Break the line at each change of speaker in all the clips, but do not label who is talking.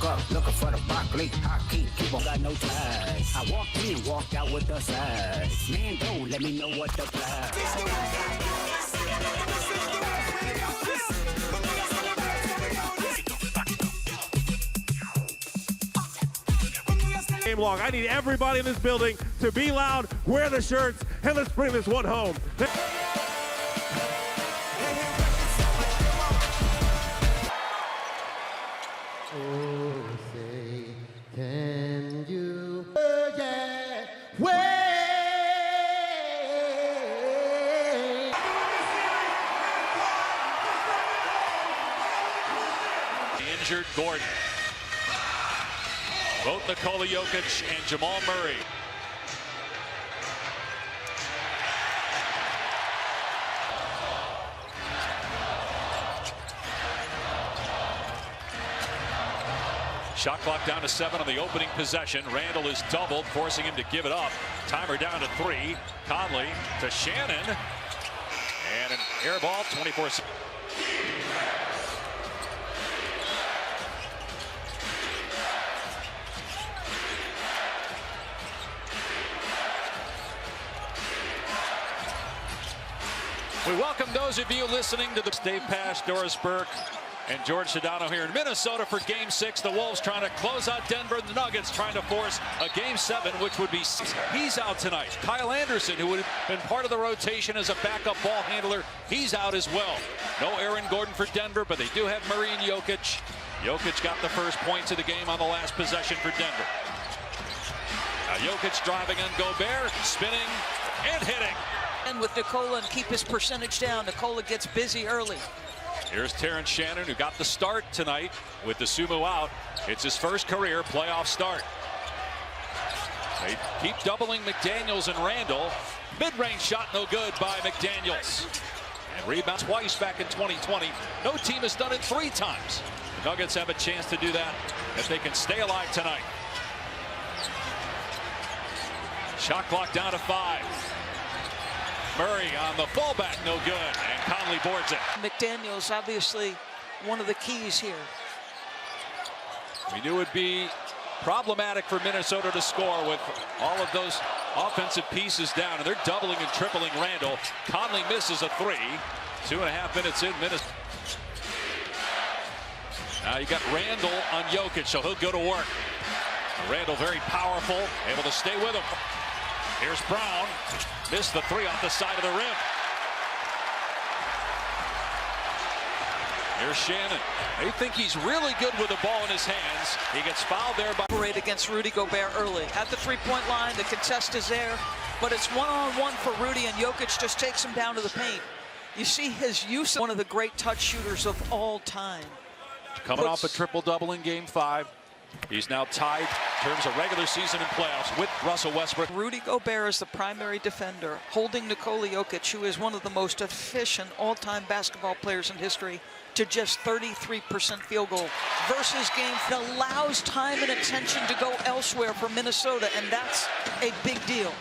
up, looking for the broccoli. Hot keep on got no ties. I walked in, walked out with the size. Man, don't let me know what the plan.
Game long. I need everybody in this building to be loud, wear the shirts, and let's bring this one home.
Oh, say, can you wait?
The injured Gordon. Both Nikola Jokic and Jamal Murray. Shot clock down to 7 on the opening possession. Randall is doubled, forcing him to give it up. Timer down to 3. Conley to Shannon. And an air ball, 24. We welcome those of you listening to the Dave Pash, Doris Burke, and George Sedano here in Minnesota for Game 6. The Wolves trying to close out Denver. The Nuggets trying to force a Game 7, which would be... He's out tonight. Kyle Anderson, who would have been part of the rotation as a backup ball handler, he's out as well. No Aaron Gordon for Denver, but they do have Murray and Jokic. Jokic got the first points of the game on the last possession for Denver. Now Jokic driving on Gobert, spinning and hitting.
And with Nikola and keep his percentage down, Nikola gets busy early.
Here's Terrence Shannon, who got the start tonight with the Sumo out. It's his first career playoff start. They keep doubling McDaniels and Randall. Mid-range shot no good by McDaniels. And rebound twice back in 2020. No team has done it 3 times. The Nuggets have a chance to do that if they can stay alive tonight. Shot clock down to 5. Murray on the fallback, no good, and Conley boards it.
McDaniels, obviously, one of the keys here.
We knew it would be problematic for Minnesota to score with all of those offensive pieces down, and they're doubling and tripling Randall. Conley misses a 3. 2.5 minutes in, Minnesota. Now you got Randall on Jokic, so he'll go to work. Randall very powerful, able to stay with him. Here's Brown. Missed the 3 off the side of the rim. Here's Shannon. They think he's really good with the ball in his hands. He gets fouled there by...
Against Rudy Gobert early. At the 3-point line, the contest is there, but it's one-on-one for Rudy, and Jokic just takes him down to the paint. You see his use of one of the great touch shooters of all time.
Coming off a triple-double in Game 5. He's now tied in terms of regular season and playoffs with Russell Westbrook.
Rudy Gobert is the primary defender, holding Nikola Jokic, who is one of the most efficient all-time basketball players in history, to just 33% field goal. Versus game that allows time and attention to go elsewhere for Minnesota, and that's a big deal.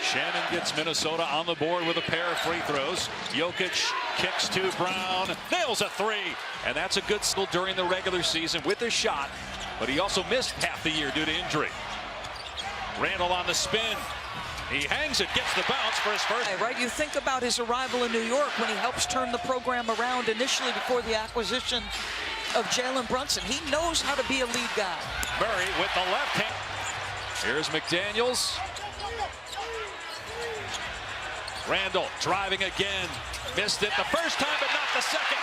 Shannon gets Minnesota on the board with a pair of free throws. Jokic kicks to Brown, nails a 3. And that's a good skill during the regular season with his shot. But he also missed half the year due to injury. Randall on the spin. He hangs it, gets the bounce for his first.
Right, you think about his arrival in New York when he helps turn the program around initially before the acquisition of Jalen Brunson. He knows how to be a lead guy.
Murray with the left hand. Here's McDaniels. Randall driving again. Missed it the first time, but not the second.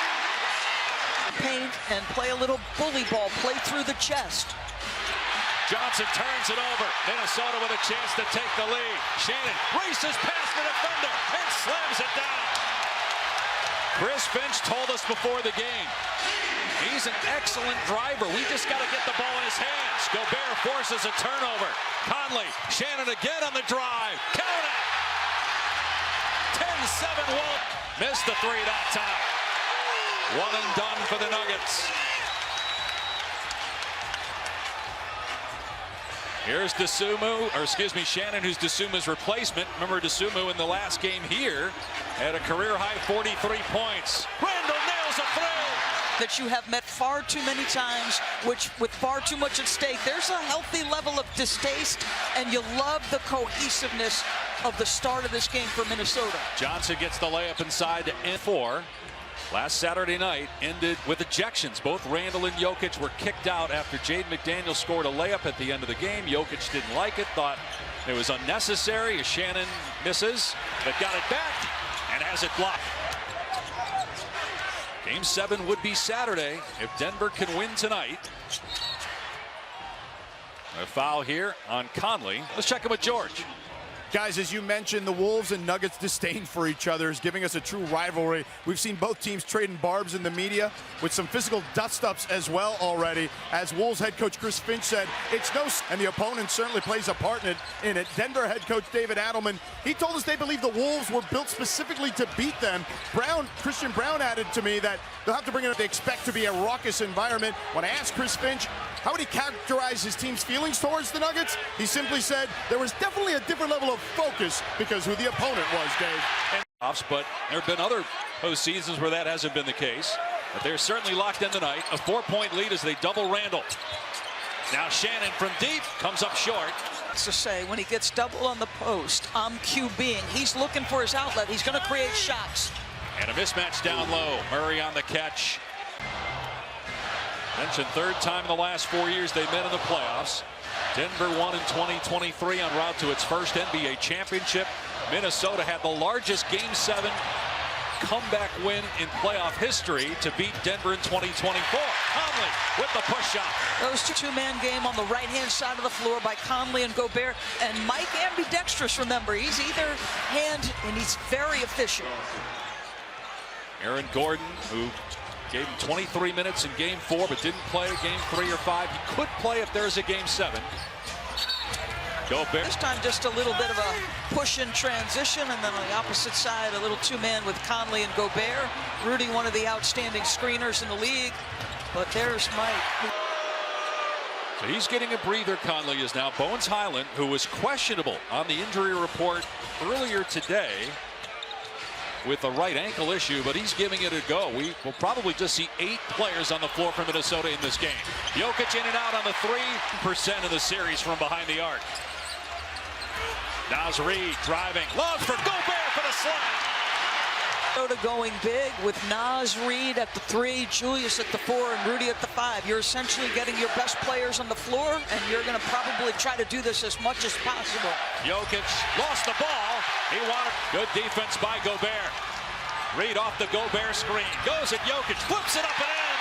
Paint and play a little bully ball, play through the chest.
Johnson turns it over. Minnesota with a chance to take the lead. Shannon races past the defender and slams it down. Chris Finch told us before the game, he's an excellent driver. We just got to get the ball in his hands. Gobert forces a turnover. Conley, Shannon again on the drive. Count it. 10-7 Wolves. Missed the 3 that time. One and done for the Nuggets. Here's Shannon, who's Dosuma's replacement. Remember, Dosuma in the last game here had a career-high 43 points. Randall nails a 3.
that you have met far too many times, which with far too much at stake. There's a healthy level of distaste, and you love the cohesiveness of the start of this game for Minnesota.
Johnson gets the layup inside to N4. Last Saturday night ended with ejections. Both Randall and Jokic were kicked out after Jaden McDaniels scored a layup at the end of the game. Jokic didn't like it, thought it was unnecessary as Shannon misses, but got it back and has it blocked. Game 7 would be Saturday if Denver can win tonight. A foul here on Conley. Let's check in with George.
Guys, as you mentioned, the Wolves and Nuggets' disdain for each other is giving us a true rivalry. We've seen both teams trading barbs in the media with some physical dust-ups as well already. As Wolves head coach Chris Finch said, it's no, and the opponent certainly plays a part in it. Denver head coach David Adelman, he told us they believe the Wolves were built specifically to beat them. Christian Brown added to me that they'll have to bring it up. They expect to be a raucous environment. When I asked Chris Finch how would he characterize his team's feelings towards the Nuggets, he simply said there was definitely a different level of focus because who the opponent was, Dave.
But there have been other postseasons where that hasn't been the case. But they're certainly locked in tonight. A 4-point lead as they double Randall. Now Shannon from deep comes up short.
To say when he gets double on the post, I'm QBing. He's looking for his outlet. He's going to create shots.
And a mismatch down low. Murray on the catch. Mentioned third time in the last 4 years they met in the playoffs. Denver won in 2023 en route to its first NBA championship. Minnesota had the largest Game 7 comeback win in playoff history to beat Denver in 2024. Conley with the push shot.
Those two-man game on the right-hand side of the floor by Conley and Gobert. And Mike ambidextrous, remember. He's either hand, and he's very efficient.
Aaron Gordon, who gave him 23 minutes in Game 4, but didn't play Game 3 or 5. He could play if there's a Game 7. Gobert.
This time just a little bit of a push in transition, and then on the opposite side, a little two-man with Conley and Gobert. Rudy, one of the outstanding screeners in the league, but there's Mike.
So he's getting a breather. Conley is now. Bones Highland, who was questionable on the injury report earlier today with a right ankle issue, but he's giving it a go. We will probably just see 8 players on the floor for Minnesota in this game. Jokic in and out on the 3% of the series from behind the arc. Naz Reid driving, loves for Gobert for the slam.
Minnesota going big with Naz Reid at the 3, Julius at the 4, and Rudy at the 5. You're essentially getting your best players on the floor, and you're going to probably try to do this as much as possible.
Jokic lost the ball. He wanted good defense by Gobert. Reid off the Gobert screen. Goes at Jokic, flips it up and in.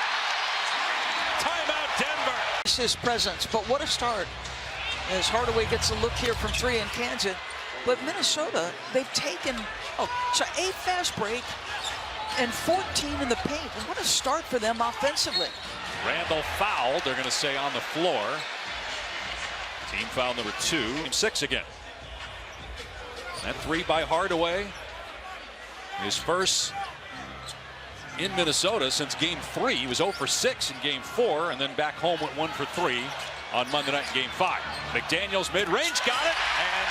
Timeout Denver.
It's his presence, but what a start. As Hardaway gets a look here from 3 in Kansas. But Minnesota, they've taken a fast break and 14 in the paint. What a start for them offensively.
Randall fouled, they're going to say on the floor. Team foul number 2. Game 6 again. That 3 by Hardaway. His first in Minnesota since Game 3. He was 0 for 6 in Game 4, and then back home went 1 for 3 on Monday night in Game 5. McDaniels mid-range got it, and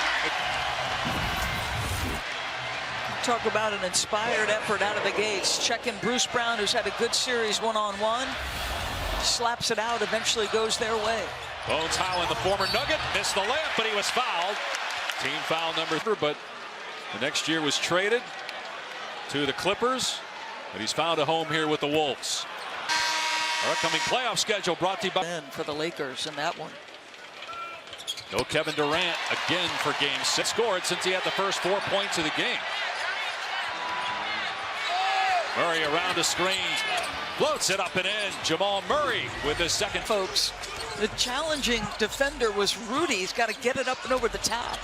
talk about an inspired effort out of the gates. Checking Bruce Brown, who's had a good series one-on-one. Slaps it out, eventually goes their way.
Bones Highland, the former Nugget, missed the layup, but he was fouled. Team foul number 3, but the next year was traded to the Clippers, but he's found a home here with the Wolves. Our upcoming playoff schedule brought to you by
for the Lakers in that one.
No Kevin Durant again for Game 6. Scored since he had the first 4 points of the game. Murray around the screen, floats it up and in. Jamal Murray with his second.
Folks, the challenging defender was Rudy. He's got to get it up and over the top.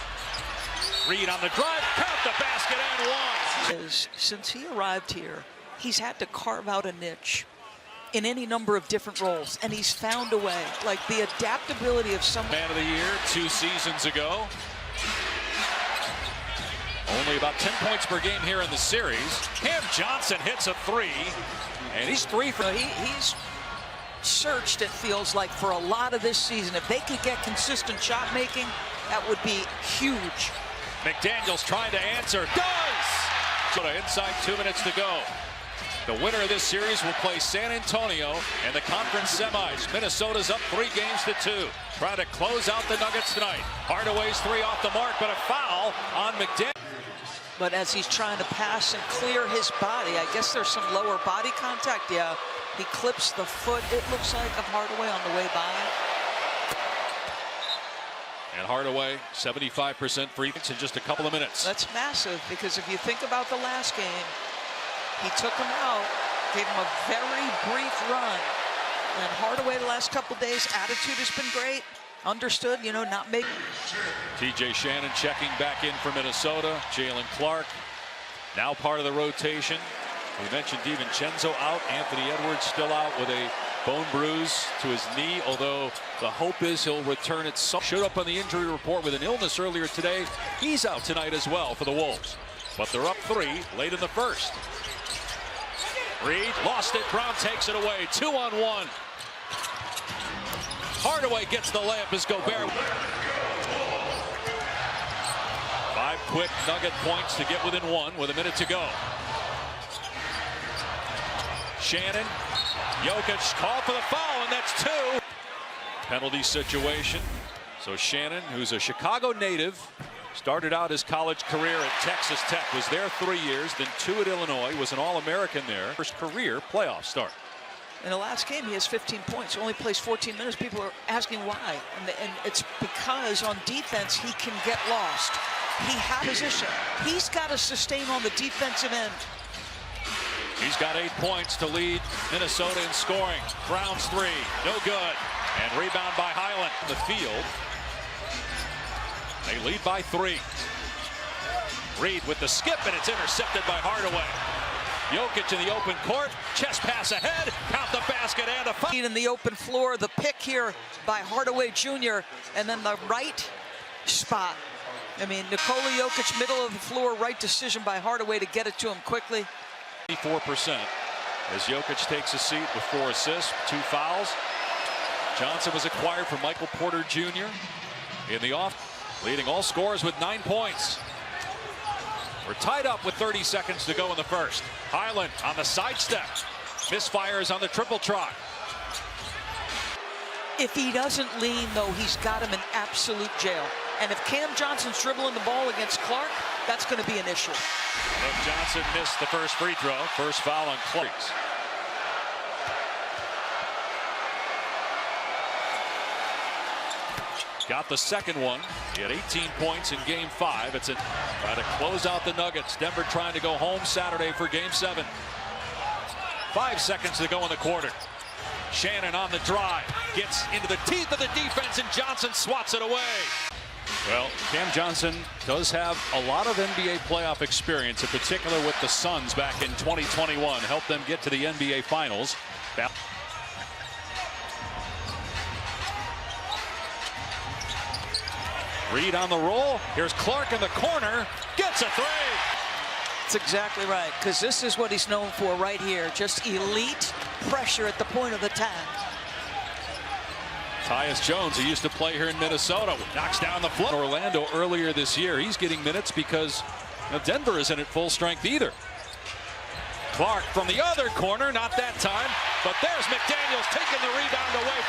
Reid on the drive, count the basket and 1.
Since he arrived here, he's had to carve out a niche in any number of different roles, and he's found a way. Like the adaptability of some.
Man of the Year 2 seasons ago. Only about 10 points per game here in the series. Cam Johnson hits a 3, and he's 3 for.
He's searched, it feels like, for a lot of this season. If they could get consistent shot making, that would be huge.
McDaniels trying to answer, does! Inside 2 minutes to go. The winner of this series will play San Antonio in the conference semis. Minnesota's up 3-2. Trying to close out the Nuggets tonight. Hardaway's 3 off the mark, but a foul on McDaniel.
But as he's trying to pass and clear his body, I guess there's some lower body contact. Yeah, he clips the foot. It looks like a Hardaway on the way by.
And Hardaway, 75% free throws in just a couple of minutes.
That's massive, because if you think about the last game, he took him out, gave him a very brief run. And Hardaway the last couple of days, attitude has been great. Understood, you know, not making.
TJ Shannon checking back in for Minnesota. Jalen Clark now part of the rotation. We mentioned DiVincenzo out. Anthony Edwards still out with a bone bruise to his knee, although the hope is he'll return at some. Showed up on the injury report with an illness earlier today. He's out tonight as well for the Wolves. But they're up 3 late in the first. Reed lost it. Brown takes it away. 2-on-1. Hardaway gets the layup as Gobert. 5 quick Nugget points to get within 1 with a minute to go. Shannon, Jokic called for the foul, and that's 2. Penalty situation. So Shannon, who's a Chicago native, started out his college career at Texas Tech, was there 3 years, then 2 at Illinois, was an All-American there. First career playoff start.
In the last game, he has 15 points, only plays 14 minutes. People are asking why. And it's because on defense, he can get lost. He has position. He's got to sustain on the defensive end.
He's got 8 points to lead Minnesota in scoring. Brown's 3, no good. And rebound by Highland in the field. They lead by 3. Reed with the skip, and it's intercepted by Hardaway. Jokic in the open court, chest pass ahead, count the basket and a foul.
In the open floor, the pick here by Hardaway Jr., and then the right spot. I mean, Nikola Jokic, middle of the floor, right decision by Hardaway to get it to him quickly.
4% as Jokic takes a seat with 4 assists, 2 fouls. Johnson was acquired from Michael Porter Jr. in the off, leading all scorers with 9 points. We're tied up with 30 seconds to go in the first. Highland on the sidestep. Misfires on the triple trot.
If he doesn't lean, though, he's got him in absolute jail. And if Cam Johnson's dribbling the ball against Clark, that's going to be an issue.
Look, Johnson missed the first free throw. First foul on Clark. Got the second one. He had 18 points in game 5. It's trying to close out the Nuggets. Denver trying to go home Saturday for game 7. 5 seconds to go in the quarter. Shannon on the drive. Gets into the teeth of the defense, and Johnson swats it away. Well, Cam Johnson does have a lot of NBA playoff experience, in particular with the Suns back in 2021. Helped them get to the NBA Finals. Reed on the roll. Here's Clark in the corner. Gets a 3.
That's exactly right, because this is what he's known for right here. Just elite pressure at the point of attack.
Tyus Jones, who used to play here in Minnesota, knocks down the floor. Orlando earlier this year. He's getting minutes because Denver isn't at full strength either. Clark from the other corner, not that time, but there's McDaniels taking the rebound away.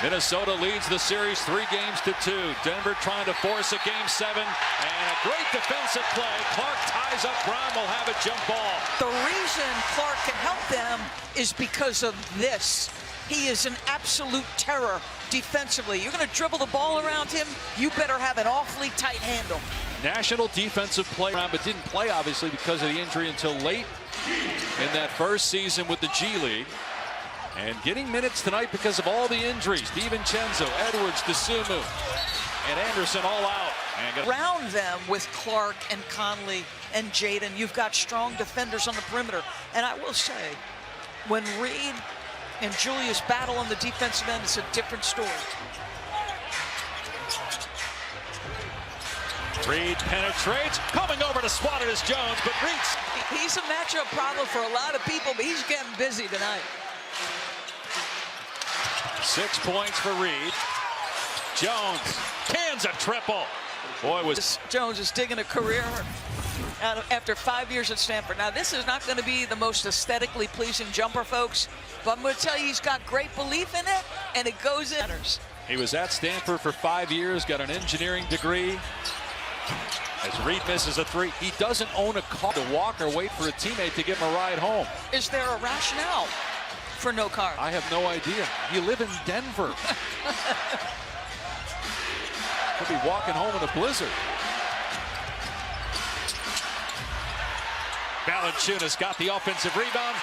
Minnesota leads the series 3-2. Denver trying to force a game 7, and a great defensive play. Clark ties up. Brown will have a jump ball.
The reason Clark can help them is because of this. He is an absolute terror defensively. You're going to dribble the ball around him, you better have an awfully tight handle.
National defensive player, but didn't play obviously because of the injury until late in that first season with the G League. And getting minutes tonight because of all the injuries. DiVincenzo, Edwards, DeSumo, and Anderson all out.
Around them with Clark and Conley and Jaden, you've got strong defenders on the perimeter. And I will say, when Reed and Julius battle on the defensive end, it's a different story.
Reed penetrates, coming over to swat it is Jones, but Reed's.
He's a matchup problem for a lot of people, but he's getting busy tonight.
6 points for Reed. Jones cans a triple. Boy, was
Jones is digging a career after 5 years at Stanford. Now, this is not going to be the most aesthetically pleasing jumper, folks, but I'm going to tell you he's got great belief in it, and it goes in.
He was at Stanford for 5 years, got an engineering degree. As Reed misses a three, he doesn't own a car to walk or wait for a teammate to give him a ride home.
Is there a rationale for no car?
I have no idea. You live in Denver. Could be walking home in a blizzard. Valanciunas got the offensive rebound.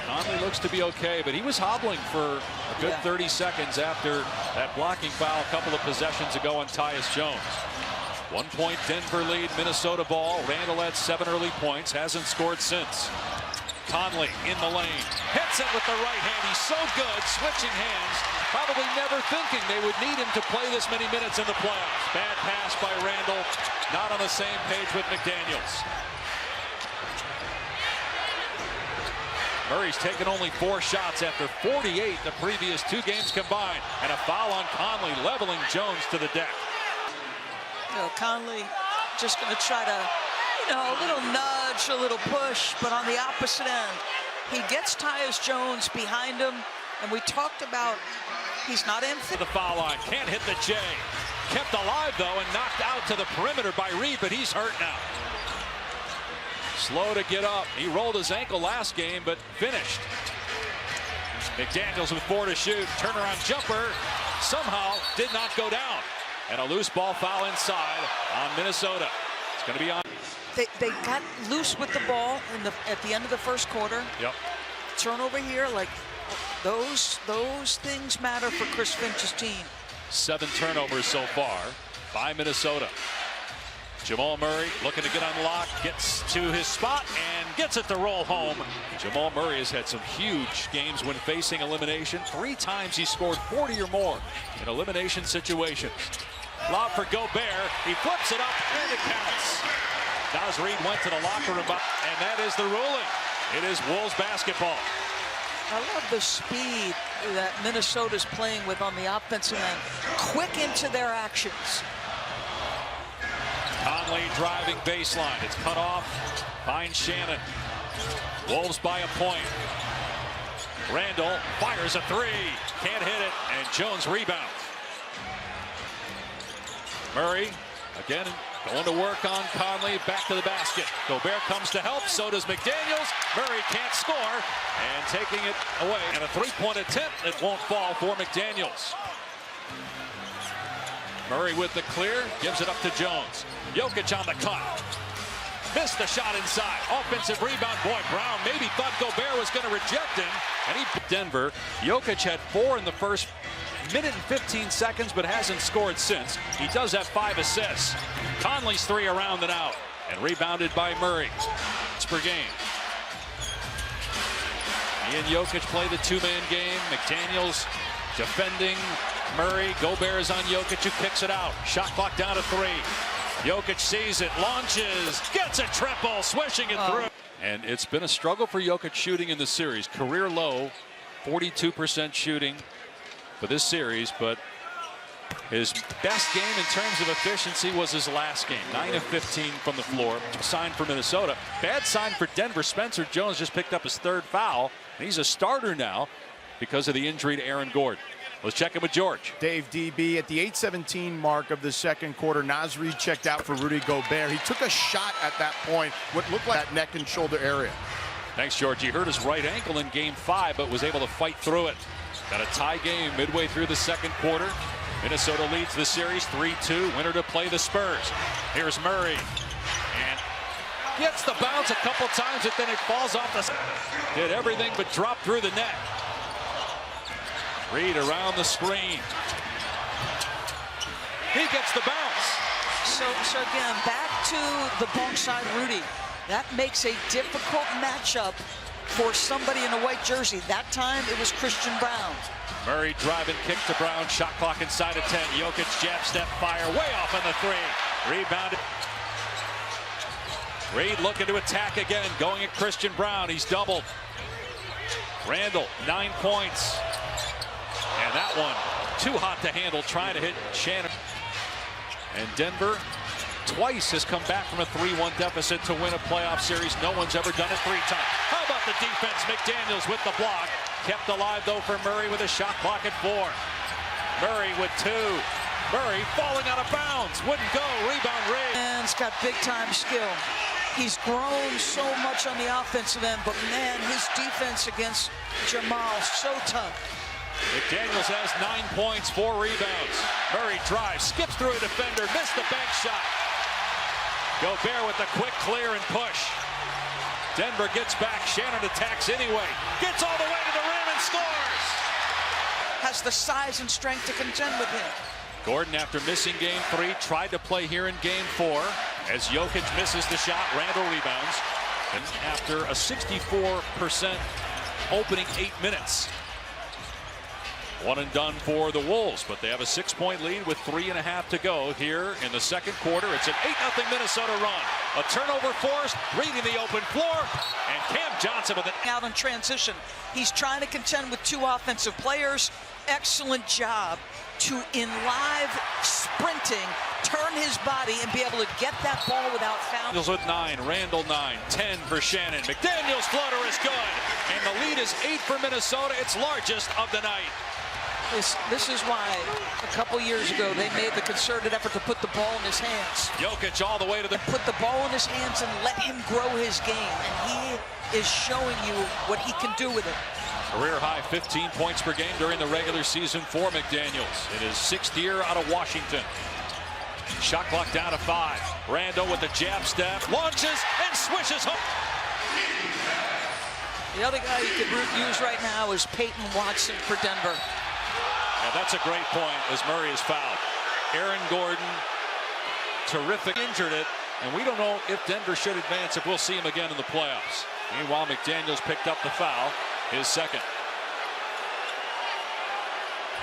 Conley looks to be okay, but he was hobbling for a good 30 seconds after that blocking foul a couple of possessions ago on Tyus Jones. 1 point Denver lead, Minnesota ball. Randall had 7 early points, hasn't scored since. Conley in the lane, hits it with the right hand. He's so good, switching hands, probably never thinking they would need him to play this many minutes in the playoffs. Bad pass by Randall, not on the same page with McDaniels. Murray's taken only 4 shots after 48 the previous 2 games combined, and a foul on Conley, leveling Jones to the deck.
Conley just going to try to, a little nudge, a little push, but on the opposite end, he gets Tyus Jones behind him, and we talked about he's not in
the foul line, can't hit the J. Kept alive though and knocked out to the perimeter by Reed, but he's hurt now. Slow to get up. He rolled his ankle last game, but finished. McDaniels with 4 to shoot. Turnaround jumper somehow did not go down. And a loose ball foul inside on Minnesota. It's going to be on.
They got loose with the ball at the end of the first quarter.
Yep.
Turnover here, like those things matter for Chris Finch's team.
7 turnovers so far by Minnesota. Jamal Murray looking to get unlocked, gets to his spot and gets it to roll home. Jamal Murray has had some huge games when facing elimination. 3 times he scored 40 or more in elimination situations. Lob for Gobert, he flips it up and it counts. Naz Reid went to the locker room and that is the ruling. It is Wolves basketball.
I love the speed that Minnesota's playing with on the offensive end. Quick into their actions.
Conley driving baseline. It's cut off. Finds Shannon. Wolves by a point. Randall fires a 3. Can't hit it. And Jones rebounds. Murray again going to work on Conley. Back to the basket. Gobert comes to help. So does McDaniels. Murray can't score. And taking it away. And a 3-point attempt that won't fall for McDaniels. Murray with the clear, gives it up to Jones. Jokic on the cut. Missed the shot inside. Offensive rebound. Boy, Brown maybe thought Gobert was going to reject him. And he Denver. Jokic had 4 in the first minute and 15 seconds, but hasn't scored since. He does have 5 assists. Conley's 3 around and out. And rebounded by Murray. It's per game. He and Jokic play the 2-man game. McDaniels defending Murray. Gobert is on Jokic, who kicks it out. Shot clock down to 3. Jokic sees it, launches, gets a triple, swishing it through. And it's been a struggle for Jokic shooting in the series. Career low, 42% shooting for this series, but his best game in terms of efficiency was his last game. 9 of 15 from the floor. Sign for Minnesota. Bad sign for Denver. Spencer Jones just picked up his 3rd foul, and he's a starter now because of the injury to Aaron Gordon. Let's check in with George.
Dave, DB, at the 8:17 mark of the second quarter, Naz Reid checked out for Rudy Gobert. He took a shot at that point, what looked like that neck and shoulder area.
Thanks, George. He hurt his right ankle in game 5, but was able to fight through it. Got a tie game midway through the second quarter. Minnesota leads the series 3-2. Winner to play the Spurs. Here's Murray. And gets the bounce a couple times, but then it falls off the... Did everything but drop through the net. Reed around the screen. He gets the bounce.
So again, back to the bunk side Rudy. That makes a difficult matchup for somebody in a white jersey. That time it was Christian Brown.
Murray driving kick to Brown. Shot clock inside of 10. Jokic jab step fire way off on the 3. Rebounded. Reed looking to attack again. Going at Christian Brown. He's doubled. Randall 9 points. And that one too hot to handle, trying to hit Shannon. And Denver twice has come back from a 3-1 deficit to win a playoff series. No one's ever done it 3 times. How about the defense? McDaniels with the block. Kept alive, though, for Murray with a shot clock at 4. Murray with 2. Murray falling out of bounds. Wouldn't go. Rebound, Ray.
And he's got big-time skill. He's grown so much on the offensive end, but, man, his defense against Jamal, so tough.
McDaniels has 9 points, 4 rebounds. Murray drives, skips through a defender, missed the bank shot. Gobert with the quick clear and push. Denver gets back. Shannon attacks anyway. Gets all the way to the rim and scores.
Has the size and strength to contend with him.
Gordon, after missing game 3, tried to play here in game 4. As Jokic misses the shot, Randall rebounds. And after a 64% opening 8 minutes. 1 and done for the Wolves, but they have a 6-point lead with 3.5 to go here in the second quarter. It's an 8-0 Minnesota run. A turnover forced, reading the open floor, and Cam Johnson with it.
Out in transition. He's trying to contend with 2 offensive players. Excellent job to, in live sprinting, turn his body and be able to get that ball without foul.
McDaniels with 9, Randall 9, 10 for Shannon. McDaniels floater is good, and the lead is 8 for Minnesota, its largest of the night.
This is why a couple years ago they made the concerted effort to put the ball in his hands.
Jokic all the way to the...
Put the ball in his hands and let him grow his game. And he is showing you what he can do with it.
Career high 15 points per game during the regular season for McDaniels. In his 6th year out of Washington. Shot clock down to 5. Randall with the jab step. Launches and swishes home.
The other guy you could use right now is Peyton Watson for Denver.
Yeah, that's a great point as Murray is fouled. Aaron Gordon, terrific, injured it, and we don't know if Denver should advance, if we'll see him again in the playoffs. Meanwhile, McDaniels picked up the foul, his 2nd.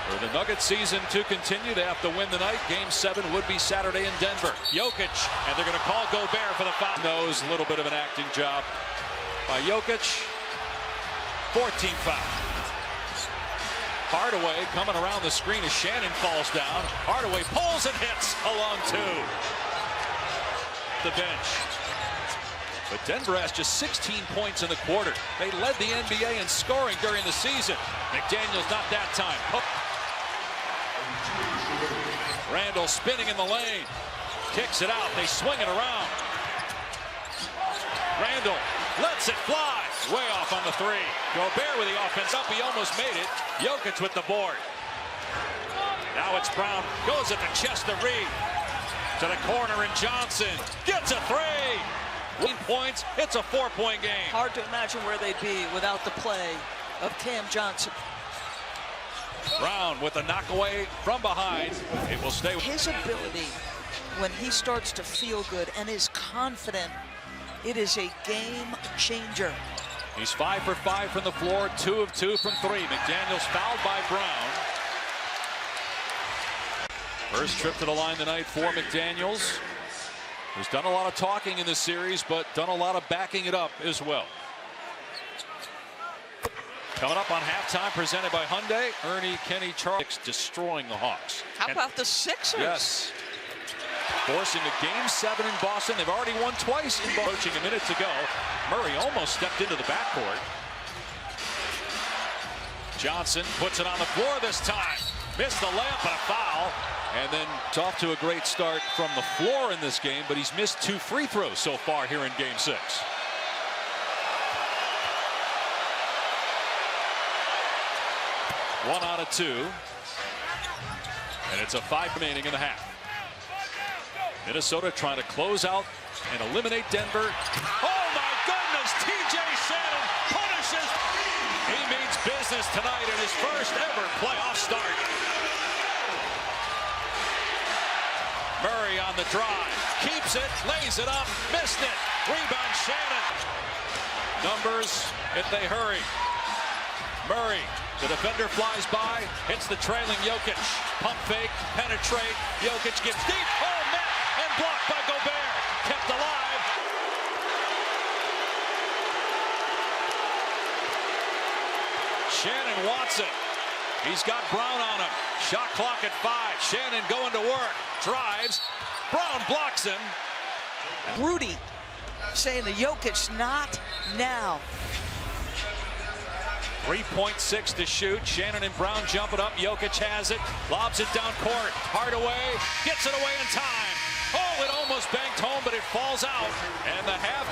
For the Nuggets season to continue, they have to win the night. Game 7 would be Saturday in Denver. Jokic, and they're going to call Gobert for the foul. Knows a little bit of an acting job by Jokic. 14th foul. Hardaway coming around the screen as Shannon falls down. Hardaway pulls and hits along 2. The bench. But Denver has just 16 points in the quarter. They led the NBA in scoring during the season. McDaniels not that time. Randall spinning in the lane. Kicks it out. They swing it around. Randall lets it fly. Way off on the 3. Gobert with the offense up. He almost made it. Jokic with the board. Now it's Brown. Goes at the chest to Reed. To the corner, and Johnson gets a 3. 1 point. It's a 4-point game.
Hard to imagine where they'd be without the play of Cam Johnson.
Brown with a knockaway from behind. It will stay.
His ability, when he starts to feel good and is confident, it is a game changer.
He's 5 for 5 from the floor, 2 of 2 from 3. McDaniels fouled by Brown. First trip to the line tonight for McDaniels, who's done a lot of talking in this series, but done a lot of backing it up as well. Coming up on halftime, presented by Hyundai, Ernie, Kenny, Charles, destroying the Hawks.
How about the Sixers?
Yes. Forcing a game 7 in Boston. They've already won twice in Boston. Approaching a minute to go. Murray almost stepped into the backcourt. Johnson puts it on the floor this time. Missed the layup, but a foul. And then it's off to a great start from the floor in this game, but he's missed 2 free throws so far here in game 6. One out of 2. And it's a 5 remaining in the half. Minnesota trying to close out and eliminate Denver. Oh my goodness, TJ Shannon punishes. He means business tonight in his first ever playoff start. Murray on the drive, keeps it, lays it up, missed it. Rebound Shannon. Numbers if they hurry. Murray, the defender flies by, hits the trailing Jokic. Pump fake, penetrate, Jokic gets deep. Oh, net, and blocked by Gobert. Kept alive. Shannon wants it. He's got Brown on him. Shot clock at 5. Shannon going to work. Drives. Brown blocks him.
Rudy saying to Jokic, not now.
3.6 to shoot. Shannon and Brown jumping up. Jokic has it. Lobs it down court. Hardaway gets it away in time. Oh, it almost banked home, but it falls out. And the half